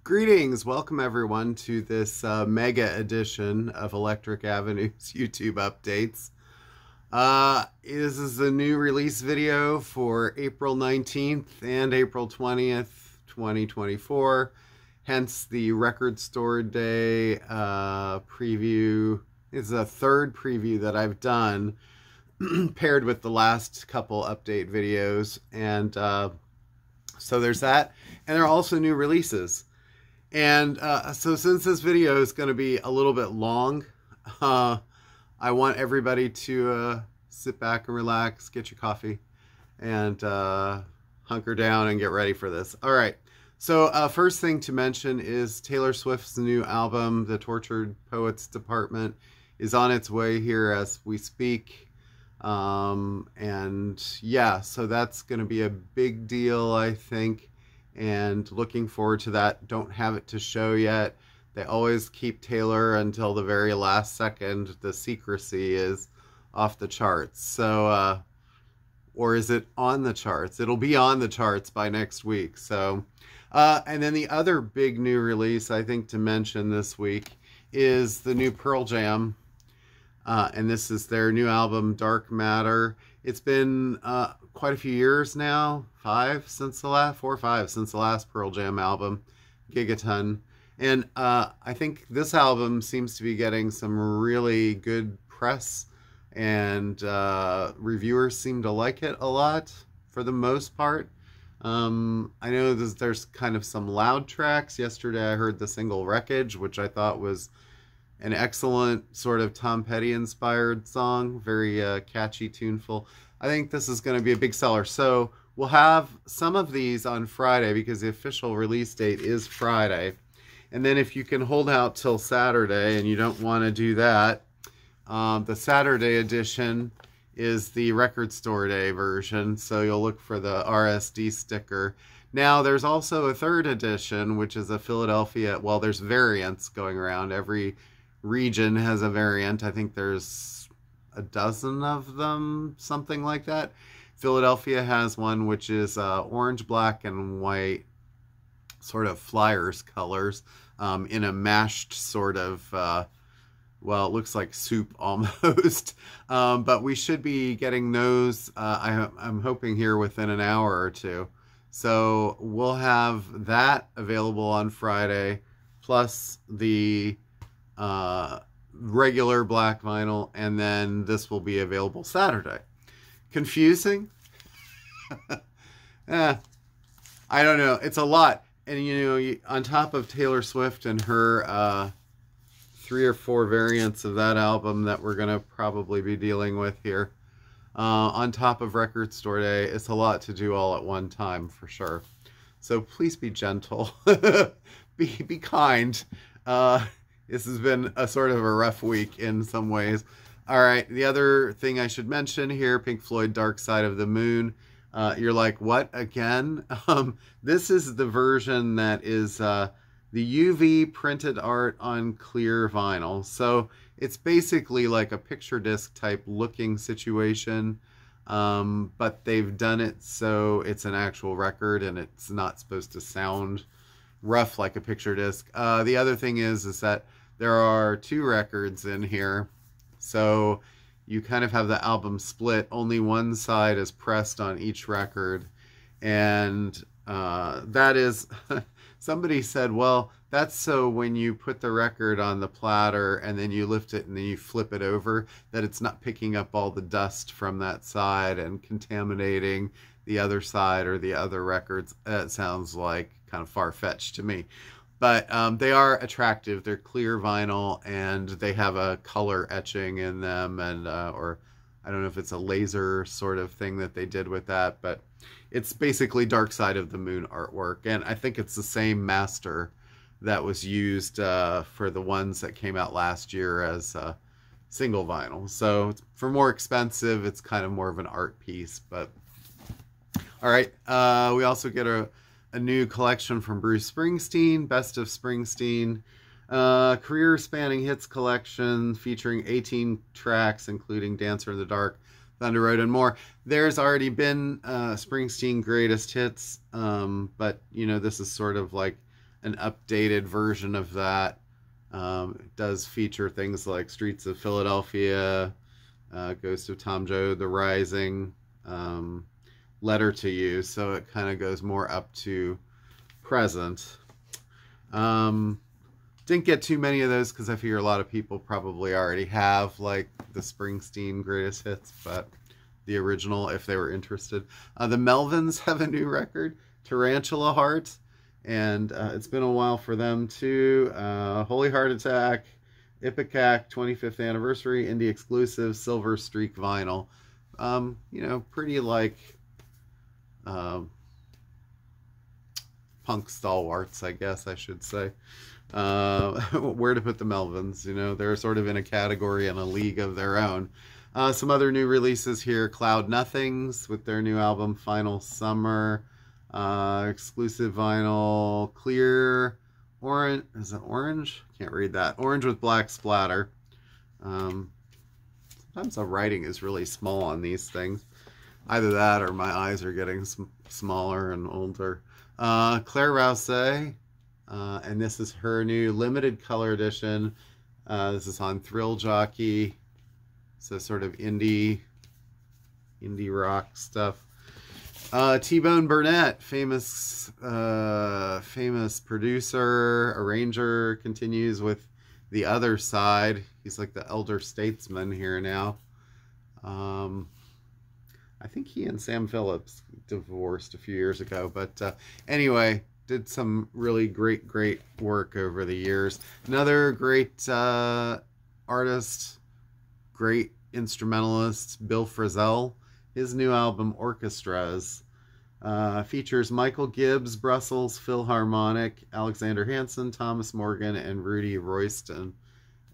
Greetings, welcome everyone to this mega edition of Electric Avenue's YouTube updates. This is a new release video for April 19th and April 20th, 2024. Hence the Record Store Day preview. It's a third preview that I've done paired with the last couple update videos. And so there's that. And there are also new releases. And so since this video is going to be a little bit long, I want everybody to sit back and relax, get your coffee, and hunker down and get ready for this. All right. So first thing to mention is Taylor Swift's new album, The Tortured Poets Department, is on its way here as we speak. And yeah, so that's going to be a big deal, I think. And looking forward to that. Don't have it to show yet. They always keep Taylor until the very last second. The secrecy is off the charts. So, or is it on the charts? It'll be on the charts by next week. So, and then the other big new release I think to mention this week is the new Pearl Jam. And this is their new album, Dark Matter. It's been quite a few years now, 4 or 5 since the last Pearl Jam album, Gigaton. And I think this album seems to be getting some really good press, and reviewers seem to like it a lot for the most part. I know there's kind of some loud tracks. Yesterday I heard the single Wreckage, which I thought was an excellent sort of Tom Petty inspired song, very catchy, tuneful. I think this is going to be a big seller. So we'll have some of these on Friday because the official release date is Friday. And then if you can hold out till Saturday and you don't want to do that, the Saturday edition is the Record Store Day version. So you'll look for the RSD sticker. Now there's also a third edition, which is a Philadelphia. Well, there's variants going around. Every region has a variant. I think there's a dozen of them, something like that. Philadelphia has one which is orange, black, and white, sort of Flyers colors, in a mashed sort of, well, it looks like soup almost. But we should be getting those, I'm hoping here within an hour or two. So we'll have that available on Friday, plus the regular black vinyl, and then this will be available Saturday. Confusing? I don't know. It's a lot. And, you know, on top of Taylor Swift and her 3 or 4 variants of that album that we're going to probably be dealing with here, on top of Record Store Day, it's a lot to do all at one time, for sure. So please be gentle. be kind. This has been a sort of a rough week in some ways. All right, the other thing I should mention here, Pink Floyd Dark Side of the Moon. You're like, what, again? This is the version that is the UV printed art on clear vinyl. So it's basically like a picture disc type looking situation, but they've done it so it's an actual record and it's not supposed to sound rough like a picture disc. The other thing is that there are 2 records in here, so you kind of have the album split. Only one side is pressed on each record, and that is somebody said, well, that's so when you put the record on the platter and then you lift it and then you flip it over, that it's not picking up all the dust from that side and contaminating the other side or the other records. That sounds like kind of far-fetched to me, but they are attractive. They're clear vinyl and they have a color etching in them, and or I don't know if it's a laser sort of thing that they did with that, but it's basically Dark Side of the Moon artwork, and I think it's the same master that was used for the ones that came out last year as single vinyl. So for more expensive, it's kind of more of an art piece. But all right, we also get a new collection from Bruce Springsteen, Best of Springsteen, career spanning hits collection featuring 18 tracks, including Dancer in the Dark, Thunder Road, and more. There's already been Springsteen greatest hits, but you know, this is sort of like an updated version of that. It does feature things like Streets of Philadelphia, Ghost of Tom Joad, The Rising, Letter to You, so it kind of goes more up to present. Didn't get too many of those because I figure a lot of people probably already have, like, the Springsteen greatest hits, but the original, if they were interested. The Melvins have a new record, Tarantula Heart, and it's been a while for them too. Holy Heart Attack, Ipecac 25th anniversary, indie exclusive, Silver Streak vinyl. You know, pretty like punk stalwarts, I guess I should say. Where to put the Melvins, you know, they're sort of in a category and a league of their own. Some other new releases here, Cloud Nothings with their new album Final Summer, exclusive vinyl, Clear Orange, is it Orange? Can't read that. Orange with Black Splatter. Sometimes the writing is really small on these things. Either that or my eyes are getting smaller and older. Claire Rousset, and this is her new limited color edition. This is on Thrill Jockey, so sort of indie rock stuff. T-Bone Burnett, famous producer, arranger, continues with The Other Side. He's like the elder statesman here now. I think he and Sam Phillips divorced a few years ago, but anyway, did some really great work over the years. Another great artist, great instrumentalist, Bill Frisell. His new album, Orchestras, features Michael Gibbs, Brussels Philharmonic, Alexander Hansen, Thomas Morgan, and Rudy Royston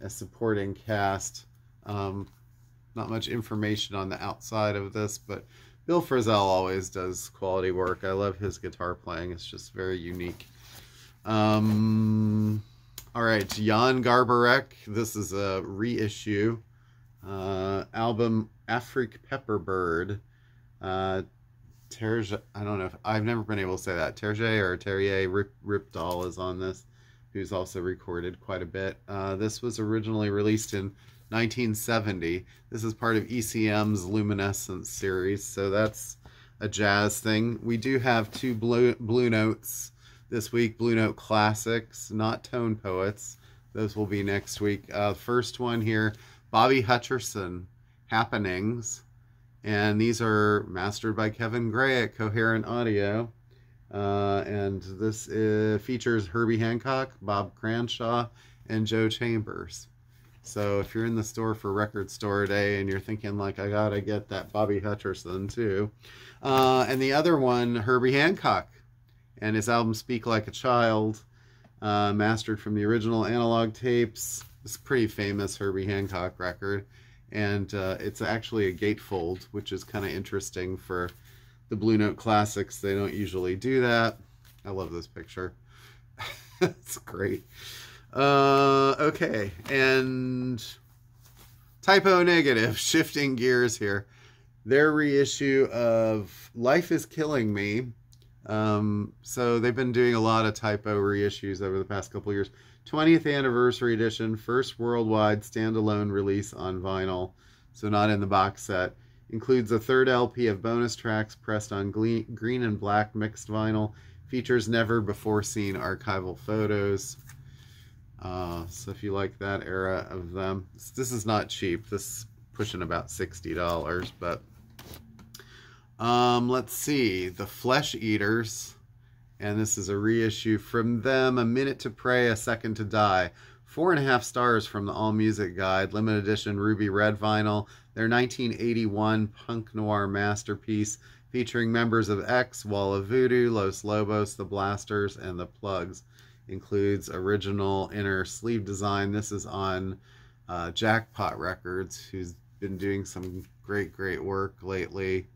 as supporting cast. Not much information on the outside of this, but Bill Frisell always does quality work. I love his guitar playing. It's just very unique. All right, Jan Garbarek. This is a reissue. Album Afrique Pepperbird. Terje, I don't know if I've never been able to say that. Terje Rypdal is on this, who's also recorded quite a bit. This was originally released in 1970. This is part of ECM's Luminescence series, so that's a jazz thing. We do have two Blue Notes this week, Blue Note Classics, not Tone Poets. Those will be next week. First one here, Bobby Hutcherson, Happenings, and these are mastered by Kevin Gray at Coherent Audio. And this features Herbie Hancock, Bob Cranshaw, and Joe Chambers. So if you're in the store for Record Store Day and you're thinking like, I gotta get that Bobby Hutcherson too. And the other one, Herbie Hancock, and his album Speak Like a Child, mastered from the original analog tapes. It's a pretty famous Herbie Hancock record, and it's actually a gatefold, which is kind of interesting for the Blue Note Classics. They don't usually do that. I love this picture. It's great. Okay, and Typo Negative, shifting gears here. Their reissue of Life is Killing Me. So they've been doing a lot of Typo reissues over the past couple of years. 20th anniversary edition, first worldwide standalone release on vinyl, so not in the box set. Includes a third LP of bonus tracks pressed on green and black mixed vinyl. Features never before seen archival photos. So if you like that era of them, this is not cheap. This is pushing about $60, but let's see, the Flesh Eaters, and this is a reissue from them, A Minute to Pray, A Second to Die. 4.5 stars from the All Music Guide, limited edition ruby red vinyl, their 1981 punk noir masterpiece, featuring members of X, Wall of Voodoo, Los Lobos, The Blasters, and The Plugs. Includes original inner sleeve design. This is on Jackpot Records, who's been doing some great work lately.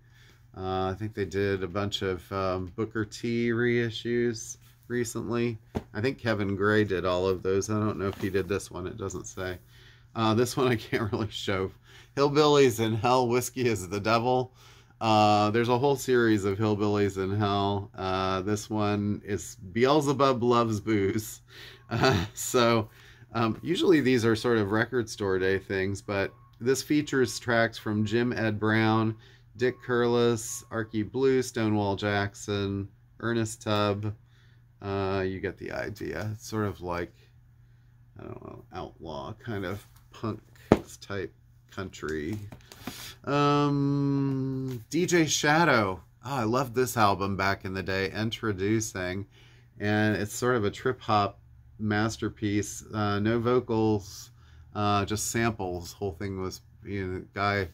I think they did a bunch of Booker T reissues recently. I think Kevin Gray did all of those. I don't know if he did this one. It doesn't say. This one I can't really show. Hillbillies in Hell, Whiskey is the Devil. There's a whole series of Hillbillies in Hell. This one is Beelzebub Loves Booze. Usually these are sort of record store day things, but this features tracks from Jim Ed Brown, Dick Curless, Archie Blue, Stonewall Jackson, Ernest Tubb. You get the idea. It's sort of like, I don't know, outlaw kind of punk type country. DJ Shadow. Oh, I loved this album back in the day, Introducing. And it's sort of a trip hop masterpiece. No vocals, just samples. Whole thing was, guy,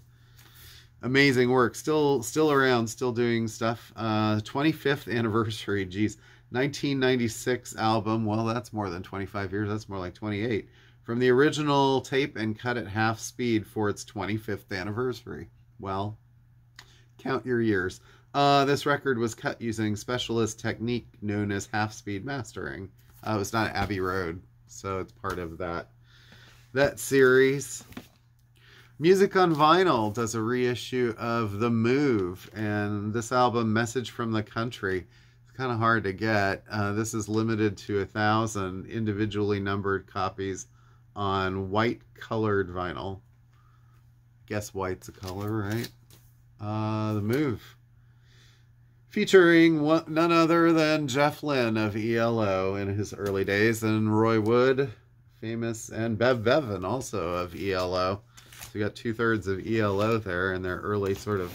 amazing work. Still around, still doing stuff. 25th anniversary, geez. 1996 album. Well, that's more than 25 years. That's more like 28. From the original tape and cut at half speed for its 25th anniversary. Well, count your years. This record was cut using specialist technique known as half-speed mastering. It's not Abbey Road, so it's part of that series. Music on Vinyl does a reissue of The Move, and this album, Message from the Country, it's kind of hard to get. This is limited to 1,000 individually numbered copies on white colored vinyl. Guess white's a color, right? The Move. Featuring none other than Jeff Lynne of ELO in his early days, and Roy Wood, famous, and Bev Bevan also of ELO. So you got 2/3 of ELO there and their early sort of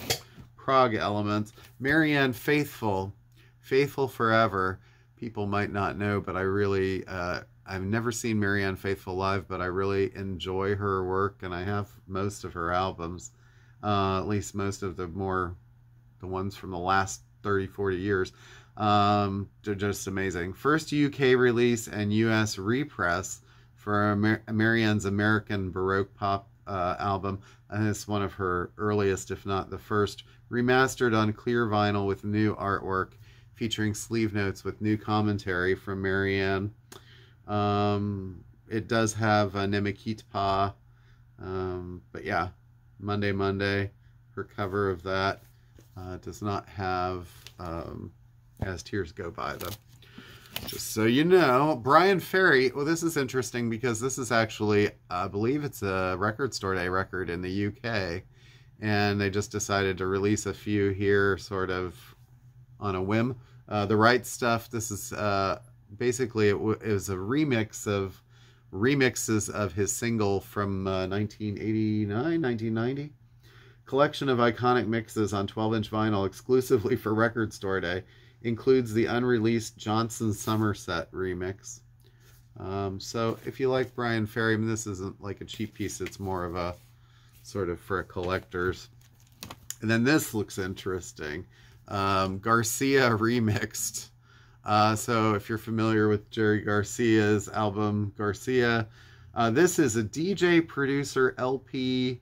prog elements. Marianne Faithfull, Faithful Forever. People might not know, but I really, I've never seen Marianne Faithfull live, but I really enjoy her work, and I have most of her albums, at least most of the ones from the last 30, 40 years. They're just amazing. First UK release and US repress for Marianne's American Baroque Pop album, and it's one of her earliest, if not the first, remastered on clear vinyl with new artwork, featuring sleeve notes with new commentary from Marianne. It does have a Nemekit Pa, but yeah, Monday, her cover of that does not have As Tears Go By, though. Just so you know. Bryan Ferry, well, this is interesting because this is actually, I believe it's a record store day record in the UK, and they just decided to release a few here sort of on a whim. The Right Stuff, this is basically, it was a remixes of his single from 1989, 1990. Collection of iconic mixes on 12-inch vinyl exclusively for Record Store Day. Includes the unreleased Johnson Somerset remix. So if you like Bryan Ferry, I mean, this isn't like a cheap piece. It's more of a sort of for collectors. And then this looks interesting. Garcia remixed. So if you're familiar with Jerry Garcia's album Garcia, this is a DJ producer LP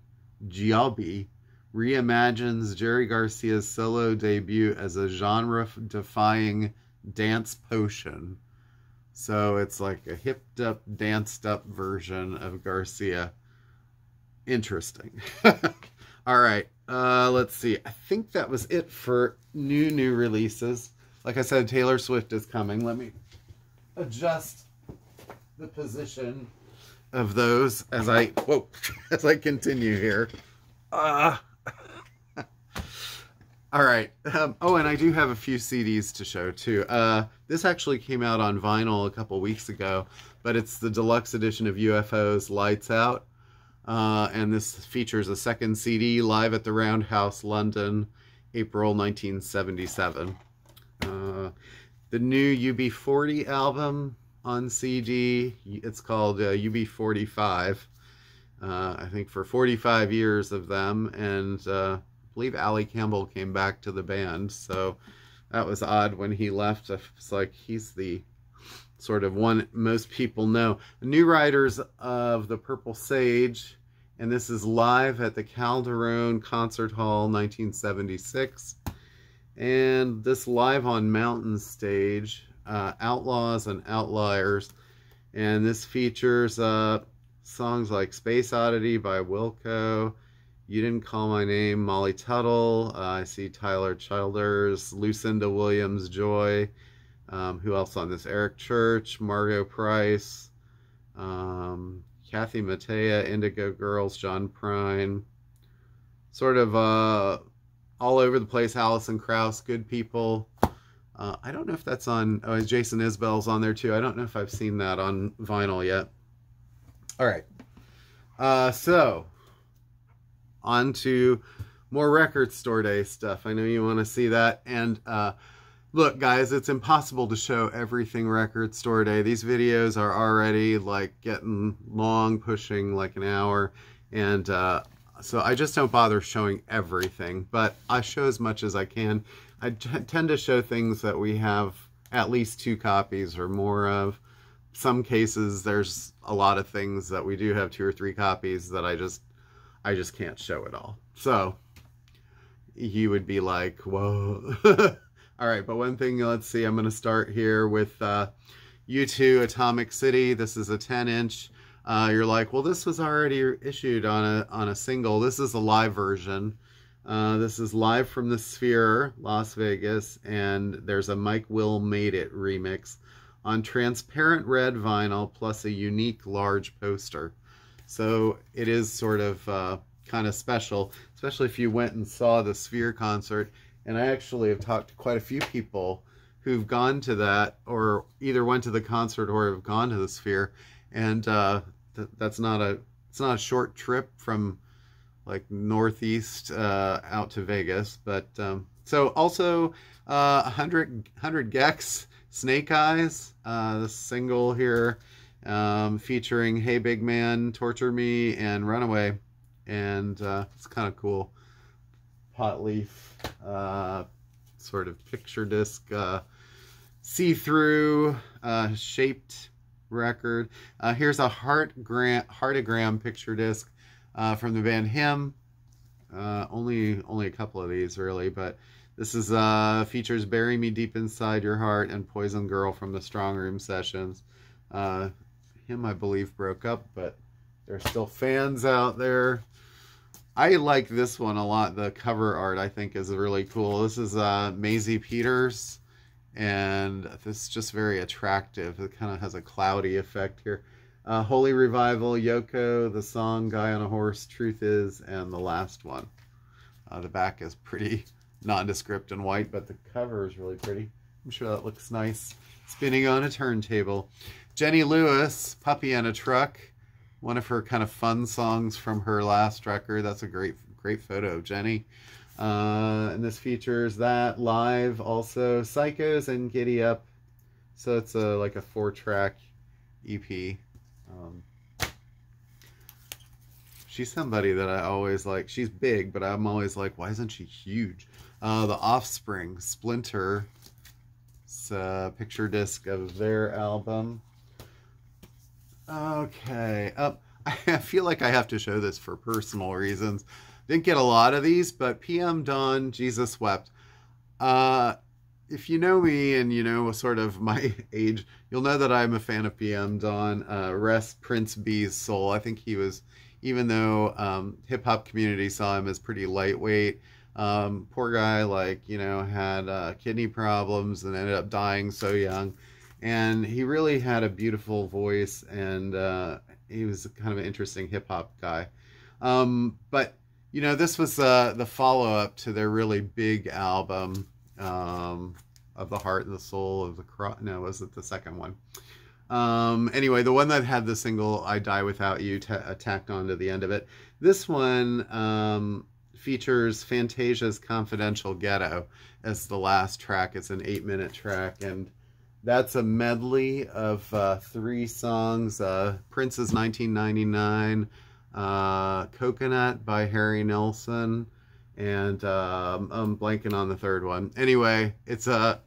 Giobbi reimagines Jerry Garcia's solo debut as a genre-defying dance potion. So it's like a hipped-up, danced-up version of Garcia. Interesting. All right, let's see. I think that was it for new releases. Like I said, Taylor Swift is coming. Let me adjust the position of those as I continue here. All right. Oh, and I do have a few CDs to show too. This actually came out on vinyl a couple weeks ago, but it's the deluxe edition of UFO's Lights Out. And this features a second CD, Live at the Roundhouse, London, April 1977. The new UB40 album on CD, it's called UB45. I think for 45 years of them, and I believe Ali Campbell came back to the band, so that was odd when he left. It's like he's the sort of one most people know. The New Riders of the Purple Sage, and this is live at the Calderone Concert Hall, 1976. And this Live on Mountain stage, Outlaws and Outliers, and this features songs like Space Oddity by Wilco, You Didn't Call My Name, Molly Tuttle. I see Tyler Childers, Lucinda Williams-Joy. Who else on this? Eric Church, Margot Price, Kathy Mattea, Indigo Girls, John Prine. Sort of all over the place. Alison Krauss, Good People. I don't know if that's on... Oh, Jason Isbell's on there too. I don't know if I've seen that on vinyl yet. All right. So, on to more Record Store Day stuff. I know you want to see that. And look, guys, it's impossible to show everything Record Store Day. These videos are already like getting long, pushing like an hour. And so I just don't bother showing everything. But I show as much as I can. I tend to show things that we have at least 2 copies or more of. Some cases, there's a lot of things that we do have 2 or 3 copies that I just can't show it all. So you would be like, whoa. All right, but one thing, let's see, I'm going to start here with U2 Atomic City. This is a 10-inch. You're like, well, this was already issued on a single. This is a live version. This is live from the Sphere, Las Vegas, and there's a Mike Will Made It remix on transparent red vinyl plus a unique large poster. So it is sort of kind of special, especially if you went and saw the Sphere concert. And I actually have talked to quite a few people who've gone to that, or either went to the concert or have gone to the Sphere. And it's not a short trip from like Northeast out to Vegas. But so also 100 gecs, Snake Eyes, this single here featuring Hey Big Man, Torture Me, and Runaway. And it's kind of cool. Pot leaf sort of picture disc, see-through shaped record. Here's a heartagram picture disc from the band Him. Only a couple of these really, but this is features Bury Me Deep Inside Your Heart and Poison Girl from the Strong Room Sessions. Him, I believe, broke up, but there's still fans out there. I like this one a lot. The cover art, I think, is really cool. This is Maisie Peters, and this is just very attractive. It kind of has a cloudy effect here. Holy Revival, Yoko, the song Guy on a Horse, Truth Is, and the last one. The back is pretty nondescript and white, but the cover is really pretty. I'm sure that looks nice. Spinning on a turntable. Jenny Lewis, Puppy and a Truck. One of her kind of fun songs from her last record. That's a great photo of Jenny. And this features that live also. Psychos and Giddy Up. So it's like a 4-track EP. She's somebody that I always like. She's big, but I'm always like, why isn't she huge? The Offspring, Splinter. It's a picture disc of their album. Okay, I feel like I have to show this for personal reasons. Didn't get a lot of these, but PM Dawn, Jesus Wept. If you know me and you know sort of my age, you'll know that I'm a fan of PM Dawn. Rest Prince B's soul. I think he was, even though hip-hop community saw him as pretty lightweight, poor guy, like, you know, had kidney problems and ended up dying so young. And he really had a beautiful voice, and he was kind of an interesting hip-hop guy. But, you know, this was the follow-up to their really big album, Of the Heart and the Soul of the Cross. No, was it the second one? Anyway, the one that had the single I Die Without You tacked onto the end of it. This one features Fantasia's Confidential Ghetto as the last track. It's an 8-minute track, and that's a medley of 3 songs. Prince's 1999, Coconut by Harry Nilsson, and I'm blanking on the third one. Anyway, it's a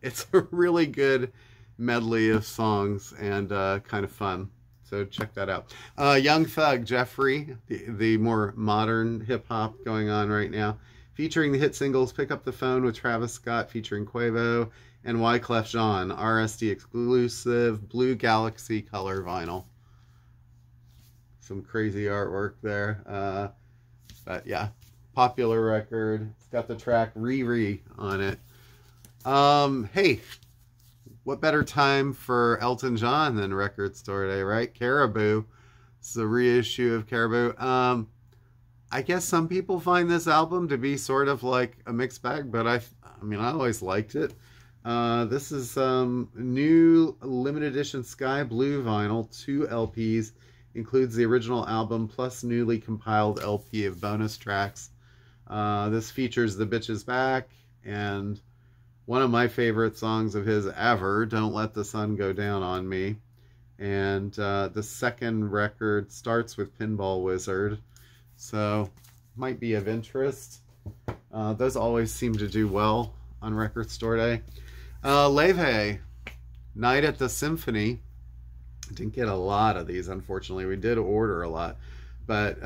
really good medley of songs and kind of fun. So check that out. Young Thug, Jeffrey, the more modern hip-hop going on right now, featuring the hit singles Pick Up the Phone with Travis Scott featuring Quavo, and Wyclef Jean, RSD exclusive, Blue Galaxy color vinyl. Some crazy artwork there. But yeah, popular record. It's got the track Riri on it. Hey, what better time for Elton John than Record Store Day, right? Caribou. It's a reissue of Caribou. I guess some people find this album to be sort of like a mixed bag, but I mean, I always liked it. This is new limited edition Sky Blue vinyl, 2 LPs, includes the original album plus newly compiled LP of bonus tracks. This features The Bitch Is Back and one of my favorite songs of his ever, Don't Let the Sun Go Down on Me. And the second record starts with Pinball Wizard, so might be of interest. Those always seem to do well on Record Store Day. Leve, Night at the Symphony. Didn't get a lot of these, unfortunately. We did order a lot, but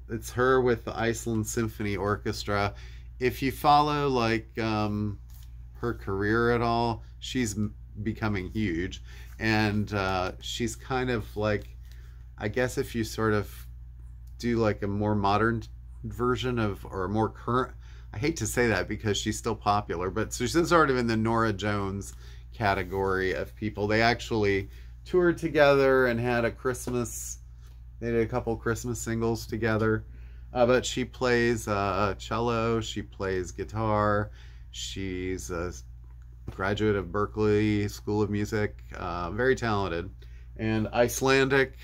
it's her with the Iceland Symphony Orchestra. If you follow like her career at all, she's becoming huge, and she's kind of like, I guess if you sort of do like a more modern version of, or a more current, I hate to say that because she's still popular, but so she's sort of in the Norah Jones category of people. They actually toured together and had a Christmas, they did a couple Christmas singles together. But she plays cello, she plays guitar, she's a graduate of Berklee School of Music, very talented, and Icelandic,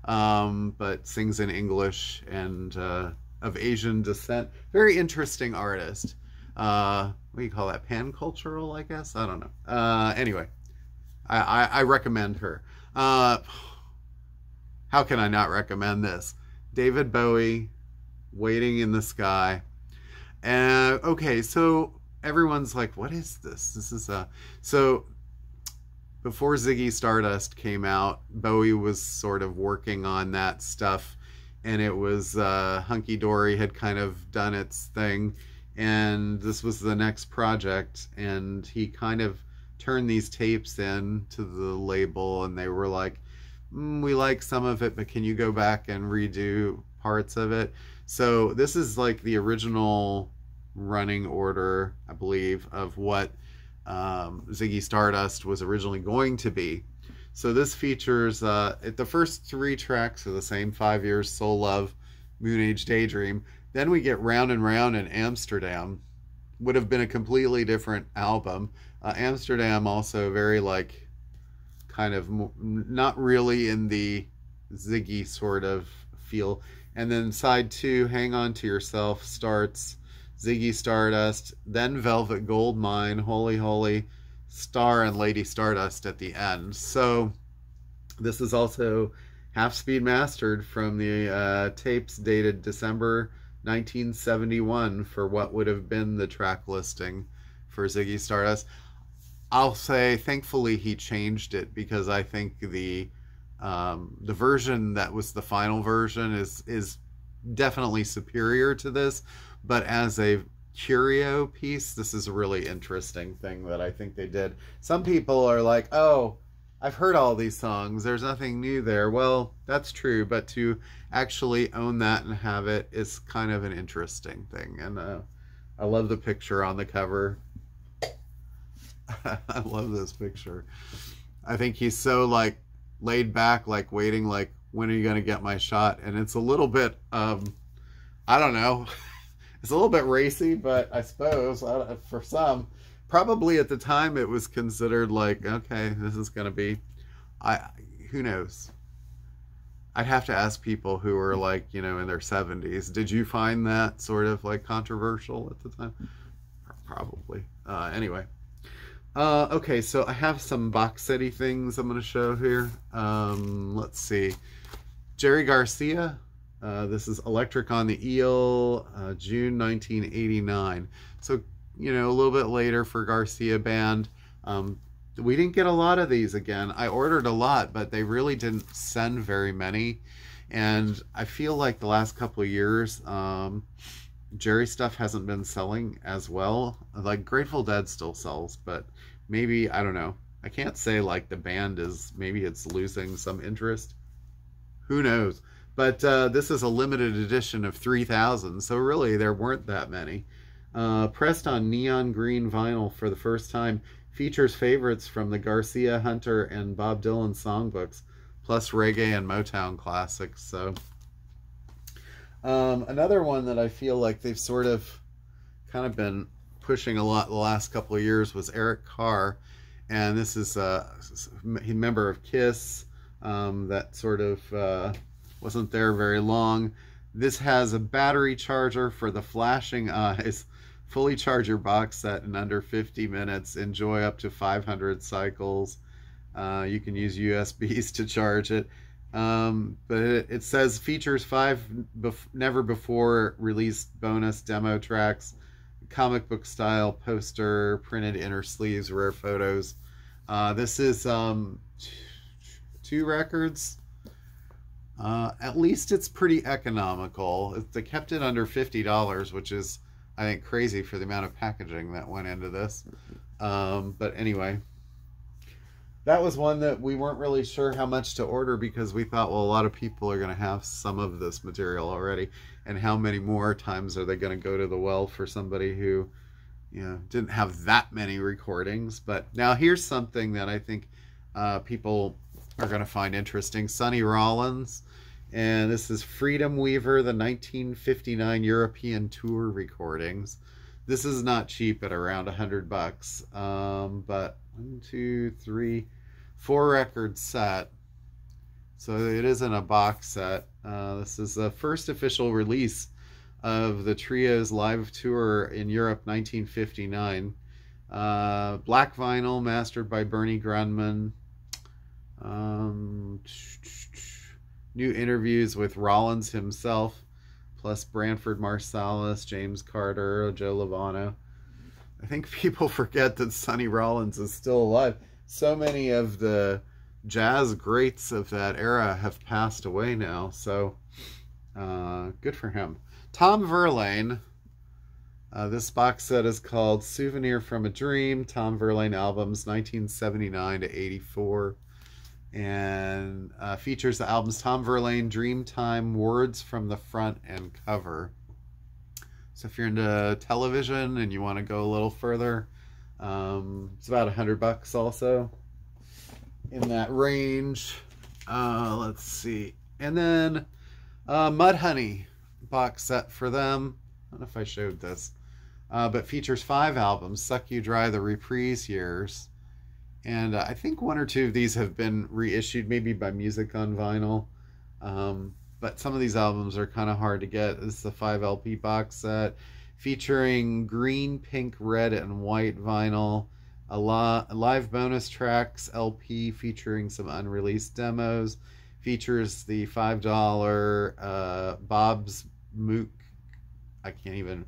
but sings in English, and of Asian descent. Very interesting artist. What do you call that? Pan-cultural, I guess? I don't know. Anyway, I recommend her. How can I not recommend this? David Bowie, Waiting in the Sky. Okay, so everyone's like, what is this? This is so before Ziggy Stardust came out, Bowie was sort of working on that stuff, and it was Hunky Dory had kind of done its thing, and this was the next project, and he kind of turned these tapes in to the label, and they were like, we like some of it, but can you go back and redo parts of it? So this is like the original running order, I believe, of what Ziggy Stardust was originally going to be. So this features, the first 3 tracks are the same: 5 Years, Soul Love, Moon Age Daydream. Then we get Round and Round in Amsterdam. Would have been a completely different album. Amsterdam also very like, kind of not really in the Ziggy sort of feel. And then side 2, Hang On to Yourself, starts Ziggy Stardust, then Velvet Goldmine, Holy Holy, Star, and Lady Stardust at the end. So this is also half speed mastered from the tapes dated December 1971 for what would have been the track listing for Ziggy Stardust. I'll say thankfully he changed it, because I think the version that was the final version is definitely superior to this, but as a curio piece, this is a really interesting thing that I think they did. Some people are like, oh, I've heard all these songs, there's nothing new there. Well, that's true, but to actually own that and have it is kind of an interesting thing. And I love the picture on the cover. I love this picture. I think he's so like laid back, like waiting, like, when are you going to get my shot? And it's a little bit, I don't know, it's a little bit racy, but I suppose for some, probably at the time it was considered like, okay, this is going to be, who knows? I'd have to ask people who are like, you know, in their 70s. Did you find that sort of like controversial at the time? Probably. Anyway. Okay, so I have some box setty things I'm going to show here. Let's see. Jerry Garcia. This is Electric on the Eel, June 1989. So, you know, a little bit later for Garcia Band. We didn't get a lot of these again. I ordered a lot, but they really didn't send very many. And I feel like the last couple of years, Jerry stuff hasn't been selling as well. Like Grateful Dead still sells, but maybe, I don't know. I can't say like the band is, maybe it's losing some interest. Who knows? But this is a limited edition of 3,000, so really there weren't that many. Pressed on neon green vinyl for the first time, features favorites from the Garcia, Hunter, and Bob Dylan songbooks, plus reggae and Motown classics. So another one that I feel like they've sort of kind of been pushing a lot the last couple of years was Eric Carr, and this is a member of Kiss that sort of wasn't there very long. This has a battery charger for the flashing eyes, fully charge your box set in under 50 minutes, enjoy up to 500 cycles. You can use USBs to charge it. But it says features 5 never before released bonus demo tracks, comic book style poster, printed inner sleeves, rare photos. This is 2 records. At least it's pretty economical. They kept it under $50, which is, I think, crazy for the amount of packaging that went into this. But anyway, that was one that we weren't really sure how much to order, because we thought, well, a lot of people are going to have some of this material already, and how many more times are they going to go to the well for somebody who, you know, didn't have that many recordings. But now here's something that I think people are going to find interesting. Sonny Rollins, and this is Freedom Weaver, the 1959 European tour recordings. This is not cheap at around $100, but 1, 2, 3, 4 record set, so it isn't a box set. This is the first official release of the trio's live tour in Europe, 1959. Black vinyl, mastered by Bernie Grundman. New interviews with Rollins himself, plus Branford Marsalis, James Carter, Joe Lovano. I think people forget that Sonny Rollins is still alive. So many of the jazz greats of that era have passed away now, so good for him. Tom Verlaine. This box set is called Souvenir from a Dream, Tom Verlaine albums 1979 to 84. And features the albums Tom Verlaine, Dreamtime, Words from the front and cover. So if you're into television and you want to go a little further, it's about $100 also, in that range. Let's see. And then Mudhoney box set for them. I don't know if I showed this, but features 5 albums: Suck You Dry, The Reprise Years. And I think 1 or 2 of these have been reissued, maybe by Music on Vinyl. But some of these albums are kind of hard to get. This is a 5 LP box set featuring green, pink, red, and white vinyl. A live bonus tracks LP featuring some unreleased demos. Features the $5 Bob's Mook. I can't even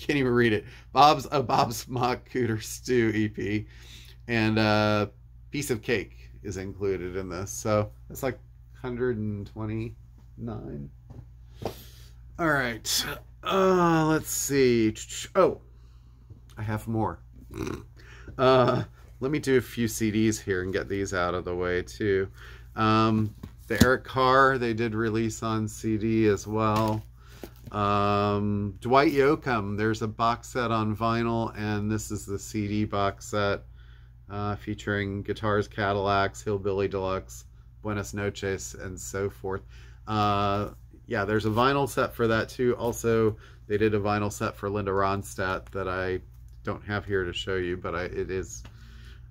read it. Bob's Mock Cooter Stew EP. And Piece of Cake is included in this, so it's like $129. All right, let's see. Oh, I have more. Let me do a few CDs here and get these out of the way too. The Eric Carr, they did release on CD as well. Dwight Yoakam, there's a box set on vinyl, and this is the CD box set. Featuring Guitars, Cadillacs, Hillbilly Deluxe, Buenas Noches, and so forth. Yeah, there's a vinyl set for that too. Also, they did a vinyl set for Linda Ronstadt that I don't have here to show you, but it is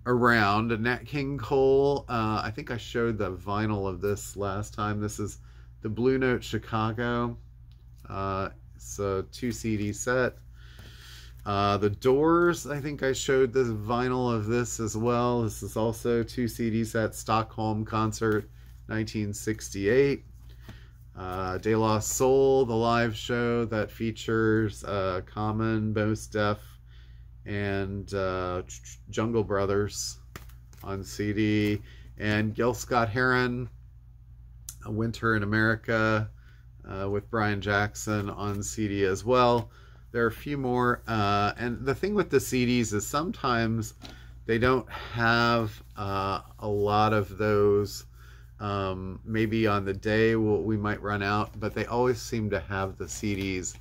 around. Nat King Cole, I think I showed the vinyl of this last time. This is the Blue Note Chicago. It's a 2 CD set. The Doors, I think I showed the vinyl of this as well. This is also 2 CD set, Stockholm Concert 1968. De La Soul, the live show that features Common, Mos Def, and Jungle Brothers on CD. And Gil Scott-Heron, A Winter in America, with Brian Jackson on CD as well. There are a few more, and the thing with the CDs is sometimes they don't have a lot of those Maybe on the day we might run out, but they always seem to have the CDs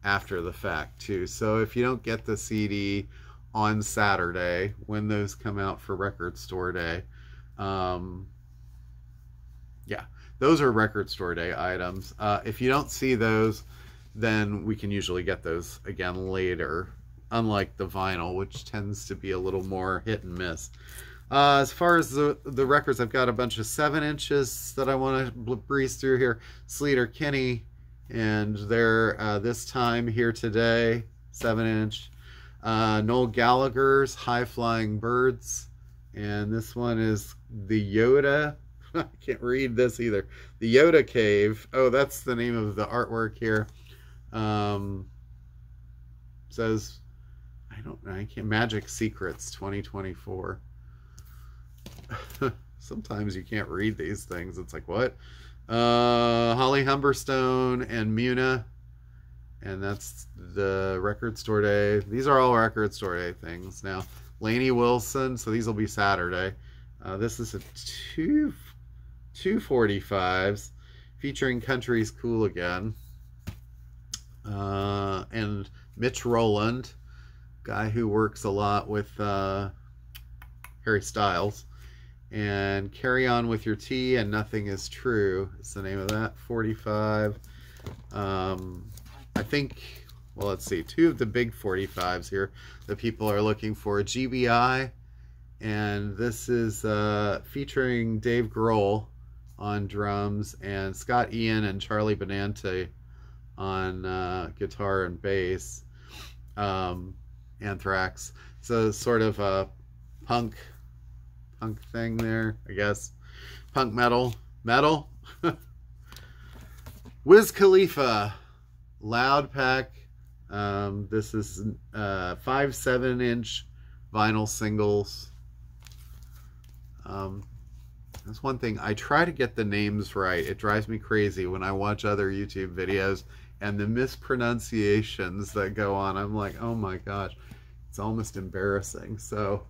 after the fact too. So if you don't get the CD on Saturday when those come out for Record Store Day, yeah, those are Record Store Day items. If you don't see those, then we can usually get those again later, unlike the vinyl, which tends to be a little more hit and miss. As far as the records, I've got a bunch of 7-inches that I want to breeze through here. Sleater-Kinney, and they're this time here today, 7-inch. Noel Gallagher's High Flying Birds, and this one is the Yoda. I can't read this either. The Yoda Cave. Oh, that's the name of the artwork here. Says, I can't, Magic Secrets 2024. Sometimes you can't read these things. It's like, what? Holly Humberstone and Muna. And that's the Record Store Day. These are all Record Store Day things. Now, Lainey Wilson. So these will be Saturday. This is a 245s featuring Country's Cool Again. And Mitch Rowland, guy who works a lot with Harry Styles. And Carry On With Your Tea and Nothing Is True is the name of that. 45. I think, well, let's see, 2 of the big 45s here that people are looking for. GBI, and this is featuring Dave Grohl on drums and Scott Ian and Charlie Benante on guitar and bass. Anthrax. So sort of a punk thing there, I guess. Punk metal. Wiz Khalifa, Loud Pack. This is 5 7-inch vinyl singles. That's one thing. I try to get the names right. It drives me crazy when I watch other YouTube videos and the mispronunciations that go on. I'm like, oh my gosh, it's almost embarrassing. So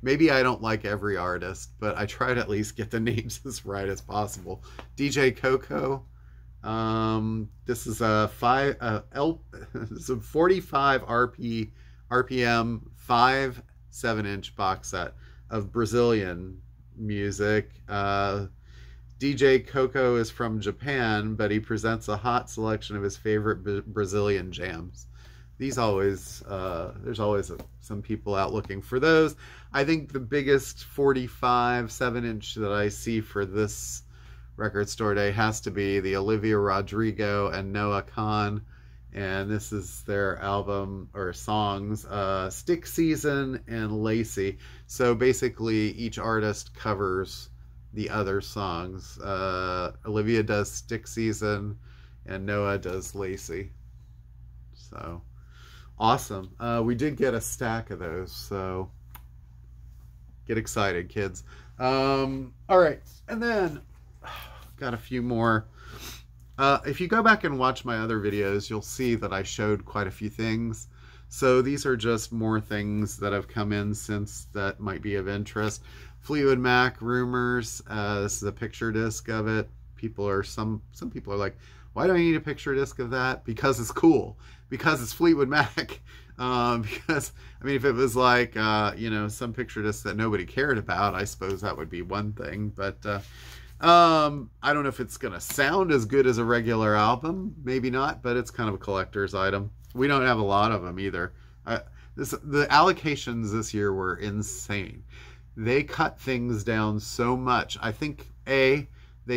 maybe I don't like every artist, but I try to at least get the names as right as possible. DJ Coco. This is a 45 RPM 5 7-inch box set of Brazilian music. DJ Coco is from Japan, but he presents a hot selection of his favorite Brazilian jams. These always, there's always some people out looking for those. I think the biggest 45 7-inch that I see for this Record Store Day has to be the Olivia Rodrigo and Noah Kahan, and this is their album or songs, Stick Season and Lacy. So basically each artist covers the other songs. Olivia does Stick Season and Noah does Lacy. So awesome. We did get a stack of those, so get excited, kids. All right, and then got a few more. If you go back and watch my other videos, you'll see that I showed quite a few things. So these are just more things that have come in since that might be of interest. Fleetwood Mac, Rumors. This is a picture disc of it. Some people are like, why do I need a picture disc of that? Because it's cool. Because it's Fleetwood Mac. Because, I mean, if it was like, you know, some picture disc that nobody cared about, I suppose that would be one thing. But I don't know if it's gonna sound as good as a regular album. Maybe not, but it's kind of a collector's item. We don't have a lot of them either. The allocations this year were insane. They cut things down so much. I think they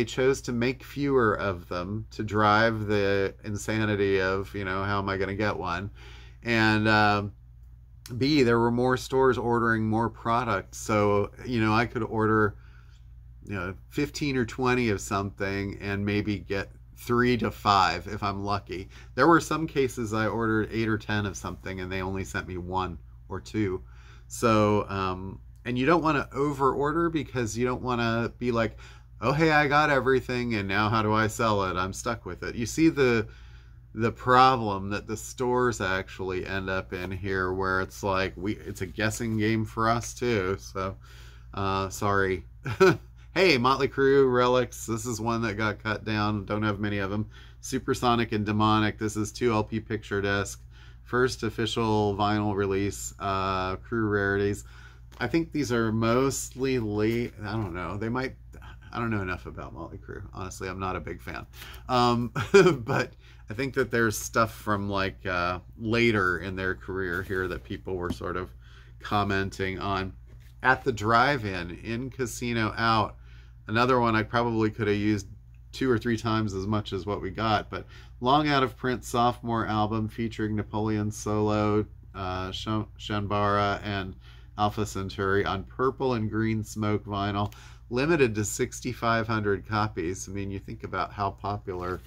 chose to make fewer of them to drive the insanity of, you know, how am I going to get one? And B, there were more stores ordering more products. So, you know, I could order, you know, 15 or 20 of something and maybe get 3 to 5 if I'm lucky. There were some cases I ordered 8 or 10 of something and they only sent me 1 or 2. So, and you don't want to over order because you don't want to be like, oh, hey, I got everything and now how do I sell it? I'm stuck with it. You see the problem that the stores actually end up in here, where it's like it's a guessing game for us too. So, sorry. Hey, Motley Crue, Relics. This is one that got cut down. Don't have many of them. Supersonic and Demonic. This is 2 LP picture disc. First official vinyl release. Crue rarities. I think these are mostly late. I don't know. They might... I don't know enough about Motley Crue. Honestly, I'm not a big fan. But I think that there's stuff from like later in their career here that people were sort of commenting on. At the Drive-In, In Casino Out. Another one I probably could have used 2 or 3 times as much as what we got. But long out of print sophomore album featuring Napoleon Solo, Shambara, and Alpha Centauri on purple and green smoke vinyl. Limited to 6,500 copies. I mean, you think about how popular,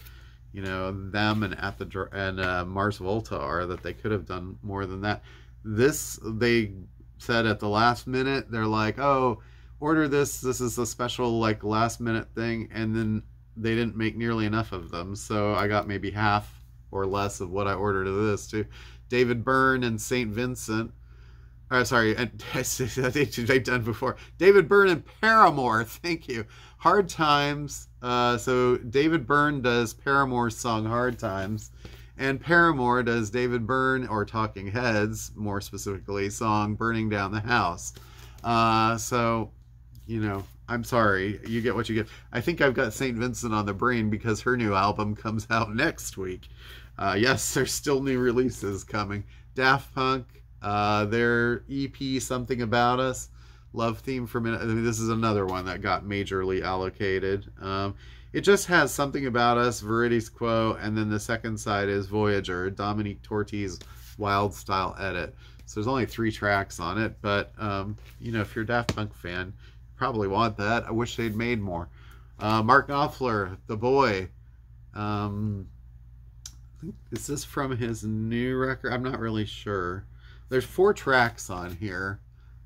you know, them and Mars Volta are, that they could have done more than that. This, they said at the last minute, they're like, oh, order this. This is a special, like, last minute thing. And then they didn't make nearly enough of them. So I got maybe half or less of what I ordered of this, too. David Byrne and St. Vincent. Sorry, they've done before. David Byrne and Paramore, thank you. Hard Times. So David Byrne does Paramore's song Hard Times, and Paramore does David Byrne, or Talking Heads, more specifically, song Burning Down the House. So, you know, I'm sorry, you get what you get. I think I've got St. Vincent on the brain because her new album comes out next week. Yes, there's still new releases coming. Daft Punk. Their EP, Something About Us, Love Theme for Minute. I mean, this is another one that got majorly allocated. It just has Something About Us, Veritas Quo, and then the second side is Voyager, Dominique Torti's wild style edit. So there's only 3 tracks on it, but you know, if you're a Daft Punk fan, you probably want that. I wish they'd made more. Mark Knopfler, The Boy. Is this from his new record? I'm not really sure. There's 4 tracks on here.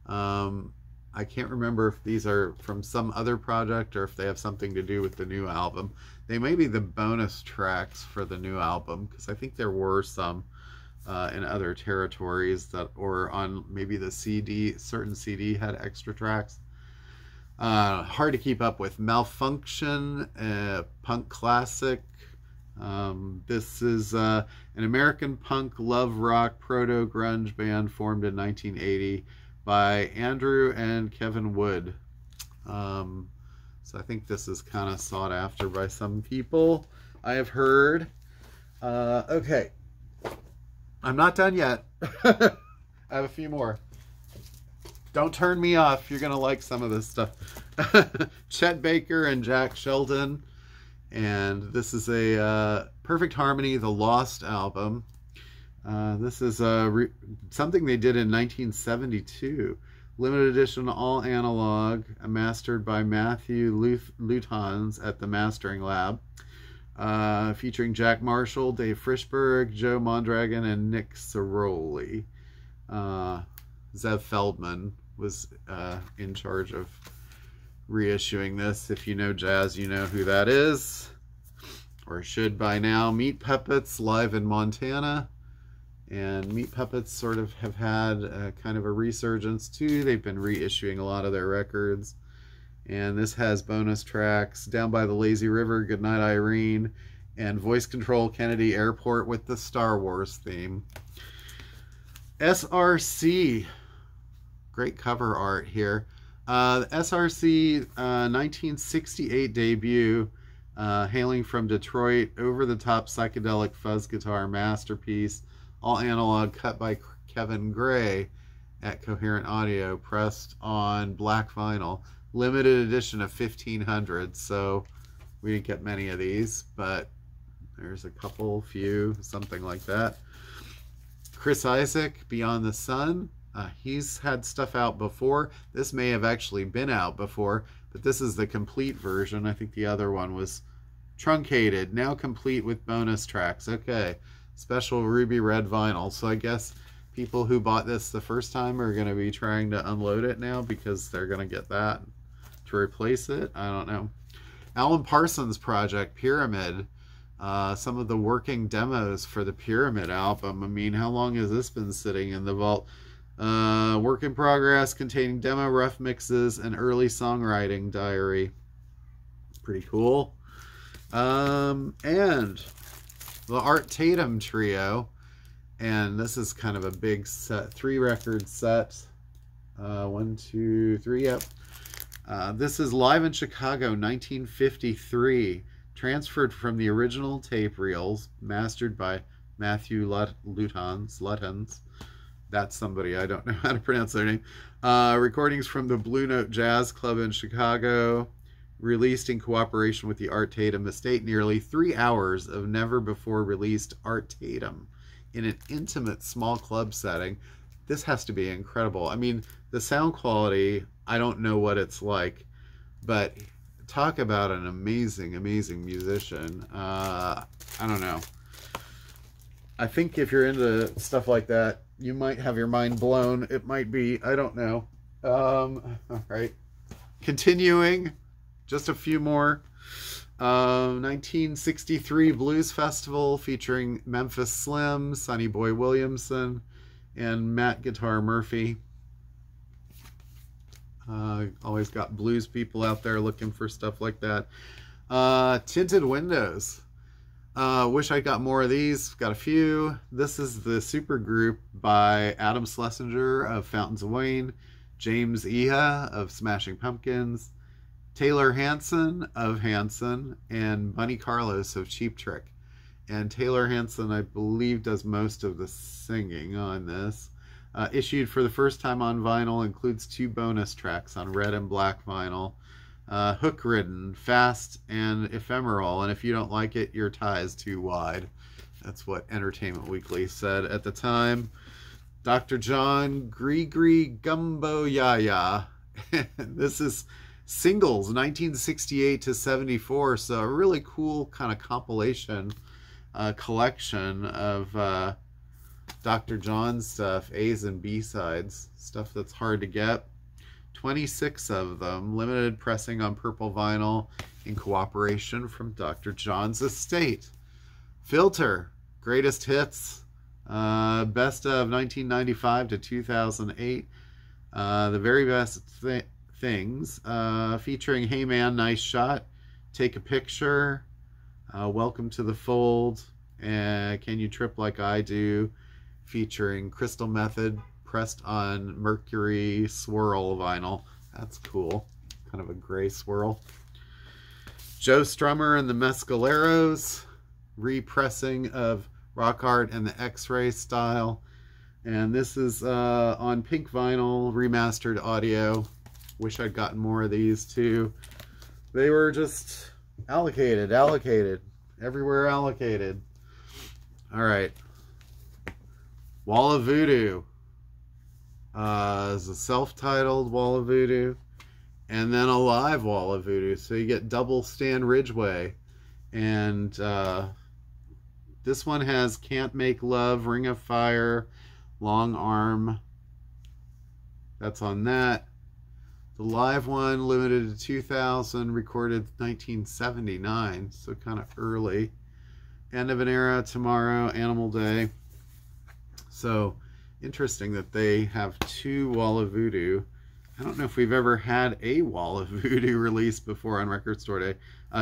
I can't remember if these are from some other project or if they have something to do with the new album. They may be the bonus tracks for the new album, because I think there were some in other territories that, or on maybe the CD, certain CD had extra tracks. Hard to keep up with. Malfunction, punk classic. This is an American punk love rock proto grunge band formed in 1980 by Andrew and Kevin Wood. So I think this is kind of sought after by some people, I have heard. Okay, I'm not done yet. I have a few more. Don't turn me off. You're gonna like some of this stuff. Chet Baker and Jack Sheldon. And this is a Perfect Harmony, the Lost album. This is something they did in 1972. Limited edition, all analog, mastered by Matthew Lutons at the Mastering Lab. Featuring Jack Marshall, Dave Frischberg, Joe Mondragon, and Nick Ceroli. Zev Feldman was in charge of reissuing this. If you know jazz, you know who that is, or should by now. Meat Puppets, live in Montana. And Meat Puppets sort of have had a kind of a resurgence too. They've been reissuing a lot of their records. And this has bonus tracks: Down by the Lazy River, Goodnight Irene, and Voice Control Kennedy Airport with the Star Wars theme. SRC, great cover art here. The SRC 1968 debut, hailing from Detroit, over-the-top psychedelic fuzz guitar masterpiece, all analog, cut by Kevin Gray at Coherent Audio, pressed on black vinyl, limited edition of 1,500. So we didn't get many of these, but there's a couple, few, something like that. Chris Isaak, Beyond the Sun. He's had stuff out before. This may have actually been out before, but this is the complete version. I think the other one was truncated, now complete with bonus tracks. Okay, special ruby red vinyl. So I guess people who bought this the first time are going to be trying to unload it now because they're going to get that to replace it. I don't know. Alan Parsons Project, Pyramid. Some of the working demos for the Pyramid album. I mean, how long has this been sitting in the vault? Work in progress containing demo, rough mixes, and early songwriting diary. Pretty cool. And the Art Tatum Trio. And this is kind of a big set, 3-record set. 1, 2, 3, yep. This is live in Chicago, 1953. Transferred from the original tape reels, mastered by Matthew Luttons. That's somebody, I don't know how to pronounce their name. Recordings from the Blue Note Jazz Club in Chicago, released in cooperation with the Art Tatum Estate. Nearly 3 hours of never before released Art Tatum in an intimate small club setting. This has to be incredible. I mean, the sound quality, I don't know what it's like, but talk about an amazing, amazing musician. I don't know. I think if you're into stuff like that, you might have your mind blown. It might be, I don't know. All right. Continuing, just a few more. 1963 Blues Festival featuring Memphis Slim, Sonny Boy Williamson, and Matt Guitar Murphy. Always got blues people out there looking for stuff like that. Tinted Windows. Wish I got more of these. Got a few. This is the super group by Adam Schlesinger of Fountains of Wayne, James Iha of Smashing Pumpkins, Taylor Hanson of Hanson, and Bunny Carlos of Cheap Trick. And Taylor Hanson, I believe, does most of the singing on this. Issued for the first time on vinyl, includes 2 bonus tracks on red and black vinyl. Hook ridden, fast, and ephemeral, and if you don't like it, your tie is too wide. That's what Entertainment Weekly said at the time. Dr. John Grigri Gumbo Yaya. This is singles 1968 to 74, so a really cool kind of compilation collection of Dr. John stuff, A's and B sides, stuff that's hard to get. 26 of them, limited pressing on purple vinyl in cooperation from Dr. John's estate. Filter, greatest hits, best of 1995 to 2008. The very best things, featuring Hey Man, Nice Shot, Take a Picture, Welcome to the Fold, and Can You Trip Like I Do, featuring Crystal Method, pressed on Mercury Swirl vinyl. That's cool. Kind of a gray swirl. Joe Strummer and the Mescaleros, repressing of Rock Art and the X-Ray style. And this is on pink vinyl, remastered audio. Wish I'd gotten more of these too. They were just allocated. Everywhere allocated. All right. Wall of Voodoo. Is a self-titled Wall of Voodoo, and then a live Wall of Voodoo. So you get double Stan Ridgway, and this one has Can't Make Love, Ring of Fire, Long Arm. That's on that. The live one, limited to 2,000, recorded 1979, so kind of early. End of an Era, Tomorrow, Animal Day. So interesting that they have 2 Wall of Voodoo. I don't know if we've ever had a Wall of Voodoo released before on Record Store Day.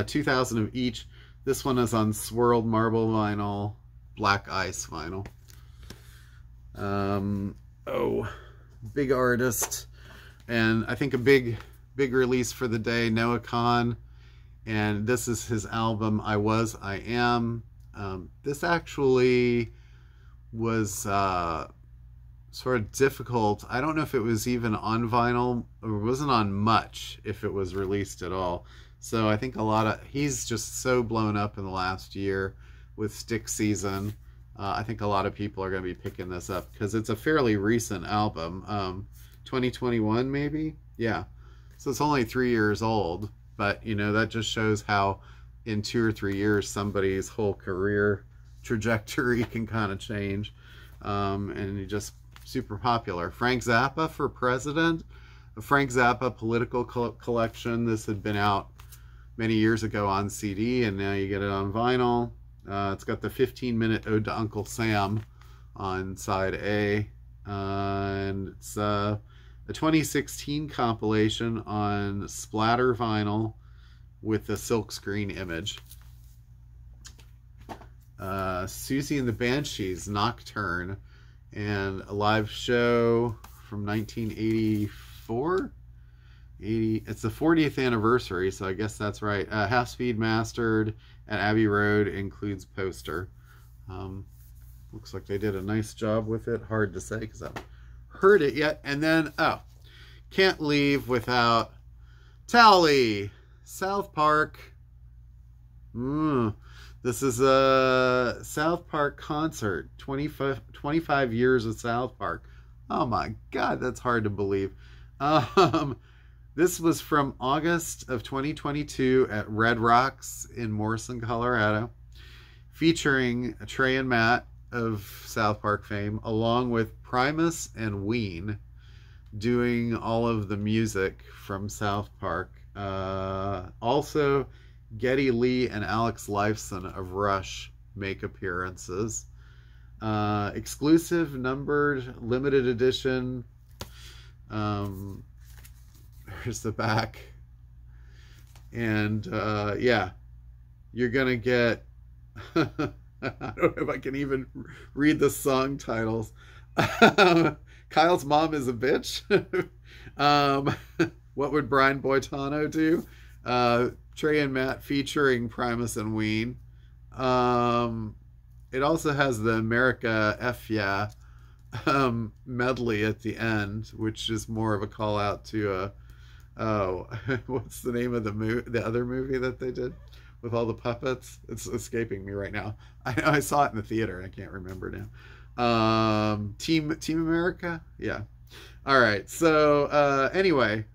2,000 of each. This one is on swirled marble vinyl, black ice vinyl. Oh, big artist. And I think a big release for the day, Noah Kahan. And this is his album, I Was, I Am. This actually was sort of difficult. I don't know if it was even on vinyl, or it wasn't on much if it was released at all. So I think he's just so blown up in the last year with Stick Season. I think a lot of people are going to be picking this up because it's a fairly recent album. 2021 maybe? Yeah. So it's only 3 years old, but you know, that just shows how in 2 or 3 years somebody's whole career trajectory can kind of change. And he just super popular. Frank Zappa for President, a Frank Zappa political collection. This had been out many years ago on CD, and now you get it on vinyl. It's got the 15-minute Ode to Uncle Sam on side A. And it's a 2016 compilation on splatter vinyl with a silkscreen image. Susie and the Banshees, Nocturne, and a live show from 1984. It's the 40th anniversary, so I guess that's right. Half Speed Mastered at Abbey Road includes poster. Looks like they did a nice job with it. Hard to say because I haven't heard it yet. And then, can't leave without Tally, South Park. This is a South Park concert. 25 years of South Park. Oh my God, that's hard to believe. This was from August of 2022 at Red Rocks in Morrison, Colorado, featuring Trey and Matt of South Park fame, along with Primus and Ween, doing all of the music from South Park. Also, Geddy Lee and Alex Lifeson of Rush make appearances. Exclusive, numbered, limited edition. Here's the back. And yeah, you're gonna get I don't know if I can even read the song titles. Kyle's Mom is a Bitch. What Would Brian Boitano Do? Trey and Matt featuring Primus and Ween. It also has the America F Yeah medley at the end, which is more of a call out to what's the name of the other movie that they did with all the puppets? It's escaping me right now. I saw it in the theater and I can't remember now. Team America? Yeah. All right. So anyway,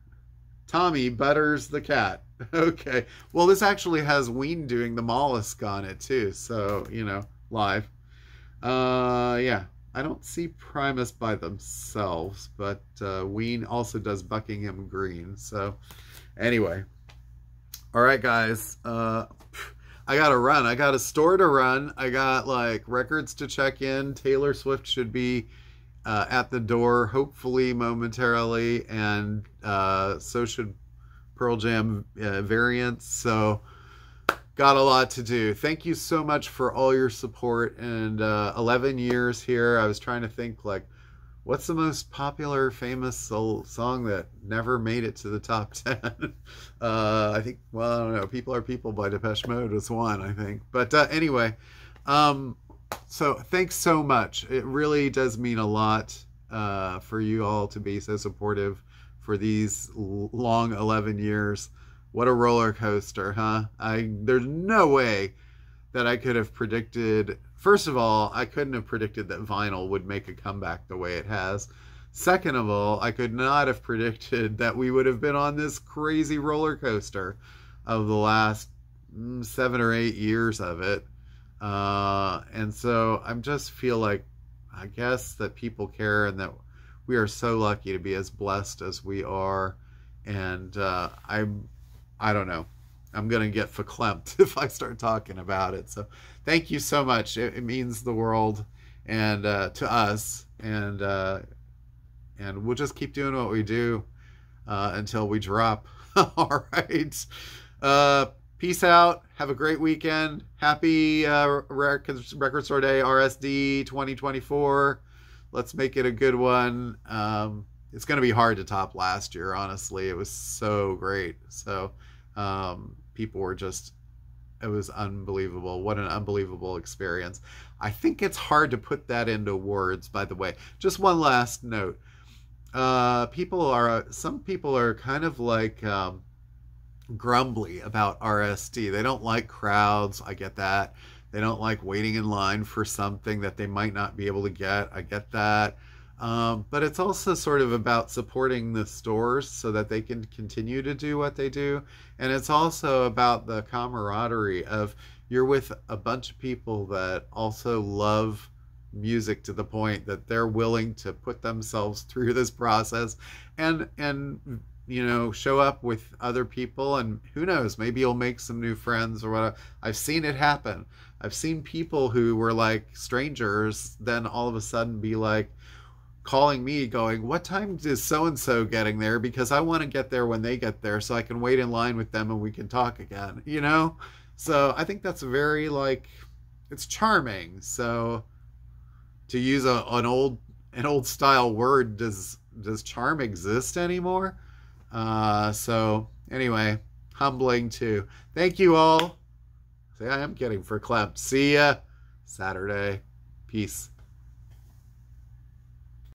Tommy butters the cat. Okay. Well, this actually has Ween doing the mollusk on it too. So, you know, live. Yeah. I don't see Primus by themselves, but Ween also does Buckingham Green. So anyway. All right, guys. I got to run. I got a store to run. I got like records to check in. Taylor Swift should be at the door, hopefully momentarily. And so should Pearl Jam variants. So got a lot to do. Thank you so much for all your support. And 11 years here. I was trying to think like, what's the most popular, famous song that never made it to the top 10? I think, well, I don't know. People Are People by Depeche Mode was one, I think. But anyway, so thanks so much. It really does mean a lot for you all to be so supportive for these long 11 years. What a roller coaster, huh? There's no way that I could have predicted. First of all, I couldn't have predicted that vinyl would make a comeback the way it has. Second of all, I could not have predicted that we would have been on this crazy roller coaster of the last 7 or 8 years of it. And so I just feel like, I guess that people care and that we are so lucky to be as blessed as we are. And I don't know. I'm going to get verklempt if I start talking about it. So thank you so much. It means the world and to us. And we'll just keep doing what we do until we drop. All right. Peace out. Have a great weekend. Happy Record Store Day, RSD 2024. Let's make it a good one. It's going to be hard to top last year, honestly. It was so great. So people were just, it was unbelievable. What an unbelievable experience. I think it's hard to put that into words, by the way. Just one last note. Some people are kind of like grumbly about RSD. They don't like crowds. I get that. They don't like waiting in line for something that they might not be able to get. I get that. But it's also sort of about supporting the stores so that they can continue to do what they do. And it's also about the camaraderie of you're with a bunch of people that also love music to the point that they're willing to put themselves through this process and you know, show up with other people, and who knows, maybe you'll make some new friends or whatever. I've seen it happen. I've seen people who were like strangers then all of a sudden be like, calling me going, what time is so-and-so getting there? Because I want to get there when they get there so I can wait in line with them and we can talk again, you know? So I think that's very like, it's charming. So to use an old style word, does charm exist anymore? So anyway, humbling too. Thank you all. See, I am getting verklempt. See ya Saturday. Peace.